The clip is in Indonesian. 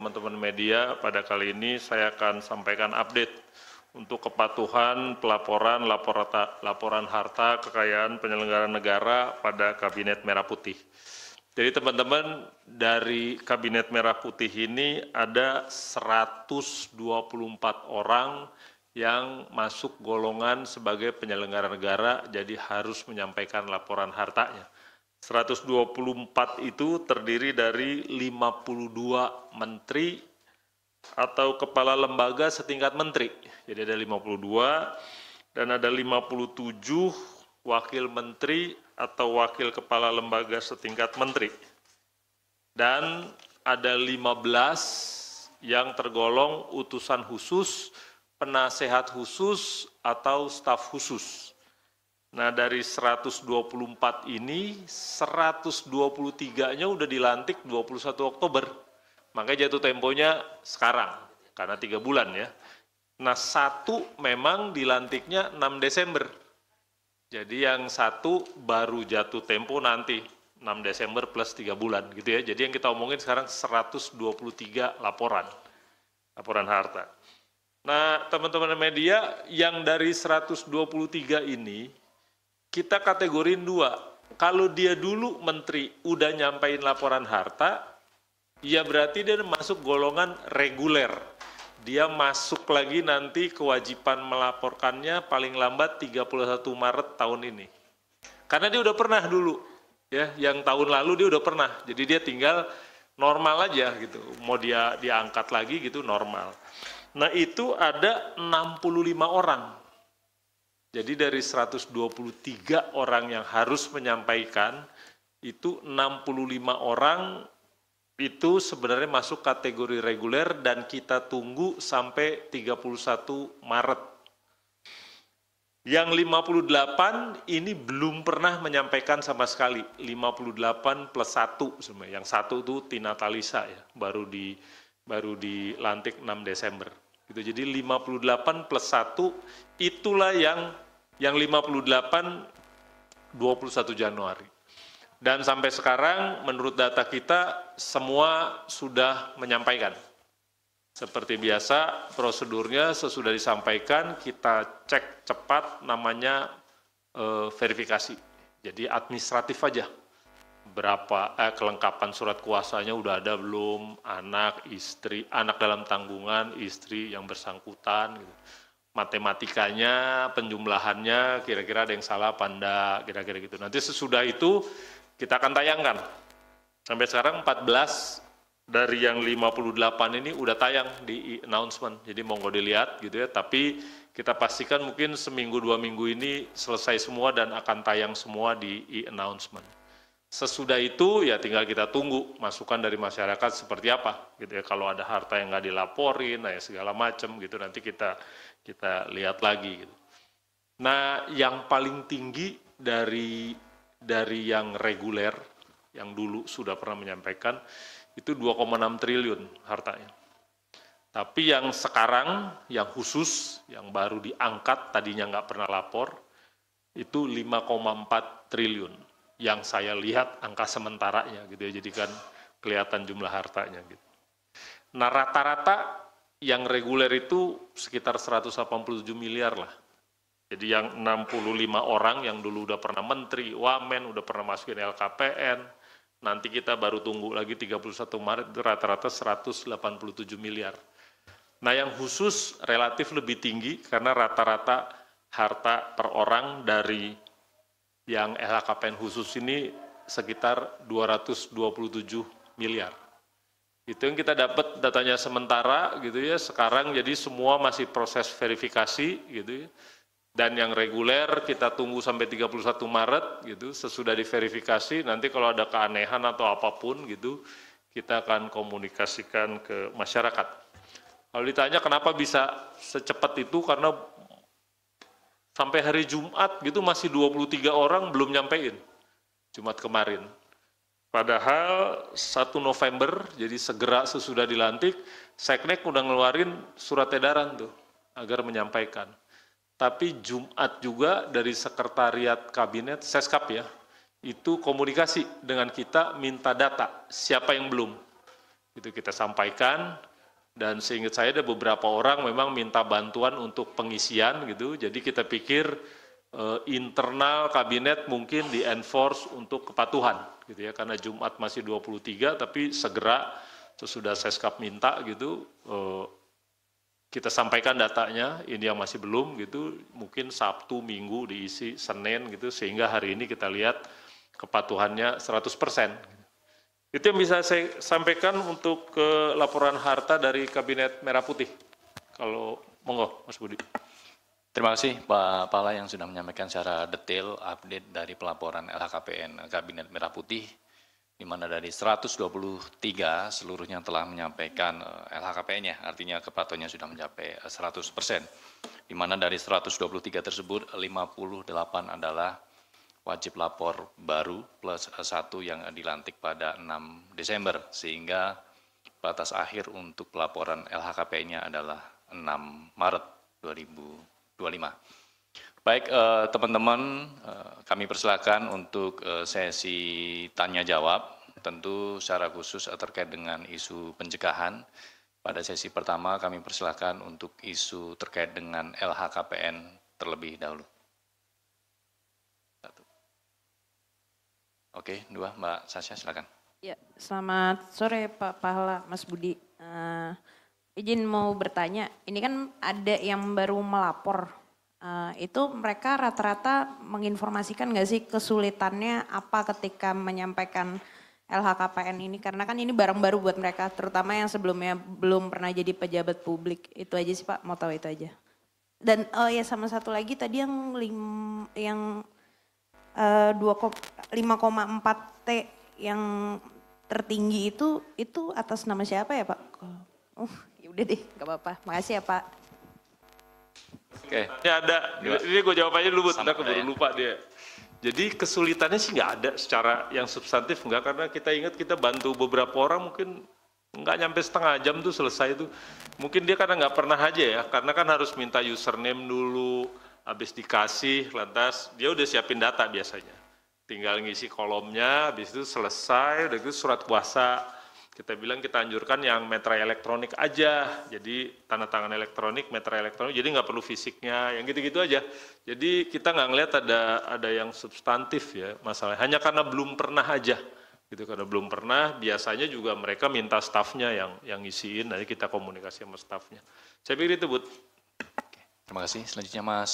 teman-teman media. Pada kali ini saya akan sampaikan update untuk kepatuhan pelaporan laporan harta kekayaan penyelenggara negara pada Kabinet Merah Putih. Jadi teman-teman, dari Kabinet Merah Putih ini ada 124 orang yang masuk golongan sebagai penyelenggara negara, jadi harus menyampaikan laporan hartanya. 124 itu terdiri dari 52 menteri atau kepala lembaga setingkat menteri. Jadi ada 52 dan ada 57 wakil menteri atau wakil kepala lembaga setingkat menteri. Dan ada 15 yang tergolong utusan khusus, penasehat khusus atau staf khusus. Nah, dari 124 ini, 123-nya udah dilantik 21 Oktober. Makanya jatuh temponya sekarang, karena 3 bulan ya. Nah, satu memang dilantiknya 6 Desember. Jadi yang satu baru jatuh tempo nanti, 6 Desember plus 3 bulan gitu ya. Jadi yang kita omongin sekarang 123 laporan harta. Nah, teman-teman media, yang dari 123 ini, kita kategorin 2. Kalau dia dulu menteri udah nyampain laporan harta, ya berarti dia masuk golongan reguler. Dia masuk lagi nanti kewajiban melaporkannya paling lambat 31 Maret tahun ini. Karena dia udah pernah dulu, ya, yang tahun lalu dia udah pernah. Jadi dia tinggal normal aja gitu. Mau dia diangkat lagi gitu normal. Nah, itu ada 65 orang. Jadi dari 123 orang yang harus menyampaikan, itu 65 orang itu sebenarnya masuk kategori reguler dan kita tunggu sampai 31 Maret. Yang 58 ini belum pernah menyampaikan sama sekali, 58 plus 1 sebenarnya. Yang 1 itu Tina Talisa ya, baru dilantik 6 Desember. Gitu. Jadi 58 plus 1 itulah yang 58 21 Januari. Dan sampai sekarang menurut data kita semua sudah menyampaikan. Seperti biasa prosedurnya sesudah disampaikan kita cek cepat namanya verifikasi. Jadi administratif aja. Berapa kelengkapan surat kuasanya udah ada belum, anak, istri, anak dalam tanggungan, istri yang bersangkutan gitu. Matematikanya, penjumlahannya, kira-kira ada yang salah apa enggak, kira-kira gitu. Nanti sesudah itu kita akan tayangkan. Sampai sekarang 14 dari yang 58 ini udah tayang di announcement. Jadi monggo dilihat gitu ya, tapi kita pastikan mungkin seminggu 2 minggu ini selesai semua dan akan tayang semua di announcement. Sesudah itu ya tinggal kita tunggu masukan dari masyarakat seperti apa gitu ya. Kalau ada harta yang nggak dilaporin, nah ya segala macam gitu nanti kita lihat lagi gitu. Nah, yang paling tinggi dari yang reguler yang dulu sudah pernah menyampaikan itu 2,6 triliun hartanya. Tapi yang sekarang yang khusus yang baru diangkat tadinya nggak pernah lapor itu 5,4 triliun. Yang saya lihat angka sementaranya gitu ya, jadi kan kelihatan jumlah hartanya gitu. Nah, rata-rata yang reguler itu sekitar 187 miliar lah. Jadi yang 65 orang yang dulu udah pernah menteri, wamen, udah pernah masukin LKPN, nanti kita baru tunggu lagi 31 Maret itu rata-rata 187 miliar. Nah, yang khusus relatif lebih tinggi karena rata-rata harta per orang dari yang LHKPN khusus ini sekitar 227 miliar. Itu yang kita dapat datanya sementara gitu ya, sekarang jadi semua masih proses verifikasi gitu ya. Dan yang reguler kita tunggu sampai 31 Maret gitu, sesudah diverifikasi nanti kalau ada keanehan atau apapun gitu, kita akan komunikasikan ke masyarakat. Kalau ditanya kenapa bisa secepat itu, karena sampai hari Jumat gitu masih 23 orang belum nyampein, Jumat kemarin. Padahal 1 November, jadi segera sesudah dilantik, Seknek udah ngeluarin surat edaran tuh, agar menyampaikan. Tapi Jumat juga dari Sekretariat Kabinet, Seskap ya, itu komunikasi dengan kita minta data, siapa yang belum. Itu kita sampaikan, dan seingat saya ada beberapa orang memang minta bantuan untuk pengisian gitu. Jadi kita pikir internal kabinet mungkin di-enforce untuk kepatuhan gitu ya, karena Jumat masih 23 tapi segera sesudah Seskap minta gitu kita sampaikan datanya, ini yang masih belum gitu, mungkin Sabtu, Minggu diisi, Senin gitu, sehingga hari ini kita lihat kepatuhannya 100%. Itu yang bisa saya sampaikan untuk laporan harta dari Kabinet Merah Putih. Kalau monggo, Mas Budi. Terima kasih Pak Pala yang sudah menyampaikan secara detail update dari pelaporan LHKPN Kabinet Merah Putih, di mana dari 123 seluruhnya telah menyampaikan LHKPN-nya, artinya kepatuhannya sudah mencapai 100%. Di mana dari 123 tersebut 58 adalah wajib lapor baru plus 1 yang dilantik pada 6 Desember, sehingga batas akhir untuk pelaporan LHKPN-nya adalah 6 Maret 2025. Baik teman-teman, kami persilakan untuk sesi tanya jawab, tentu secara khusus terkait dengan isu pencegahan. Pada sesi pertama kami persilakan untuk isu terkait dengan LHKPN terlebih dahulu. Oke, 2, Mbak Sasha, silakan. Ya, selamat sore Pak Pahala, Mas Budi. Izin mau bertanya, ini kan ada yang baru melapor, itu mereka rata-rata menginformasikan nggak sih kesulitannya apa ketika menyampaikan LHKPN ini? Karena kan ini barang baru buat mereka, terutama yang sebelumnya belum pernah jadi pejabat publik. Itu aja sih Pak, mau tahu itu aja. Dan ya sama satu lagi tadi yang 5,4 T yang tertinggi itu atas nama siapa ya Pak? Ya udah deh, nggak apa-apa. Makasih ya Pak. Oke. Ini ada, ini gue jawab aja dulu, aku baru lupa dia. Jadi kesulitannya sih nggak ada secara yang substantif, nggak, karena kita ingat kita bantu beberapa orang mungkin nggak nyampe setengah jam tuh selesai tuh. Mungkin dia karena nggak pernah aja ya, karena kan harus minta username dulu, habis dikasih, lantas dia udah siapin data biasanya. Tinggal ngisi kolomnya, habis itu selesai, udah gitu surat kuasa. Kita bilang kita anjurkan yang meterai elektronik aja, jadi tanda tangan elektronik, meterai elektronik, jadi nggak perlu fisiknya, yang gitu-gitu aja. Jadi kita nggak ngelihat ada yang substantif ya masalahnya, hanya karena belum pernah aja. Gitu, karena belum pernah, biasanya juga mereka minta stafnya yang ngisiin, nanti kita komunikasi sama stafnya. Saya pikir itu, Bud. Terima kasih. Selanjutnya Mas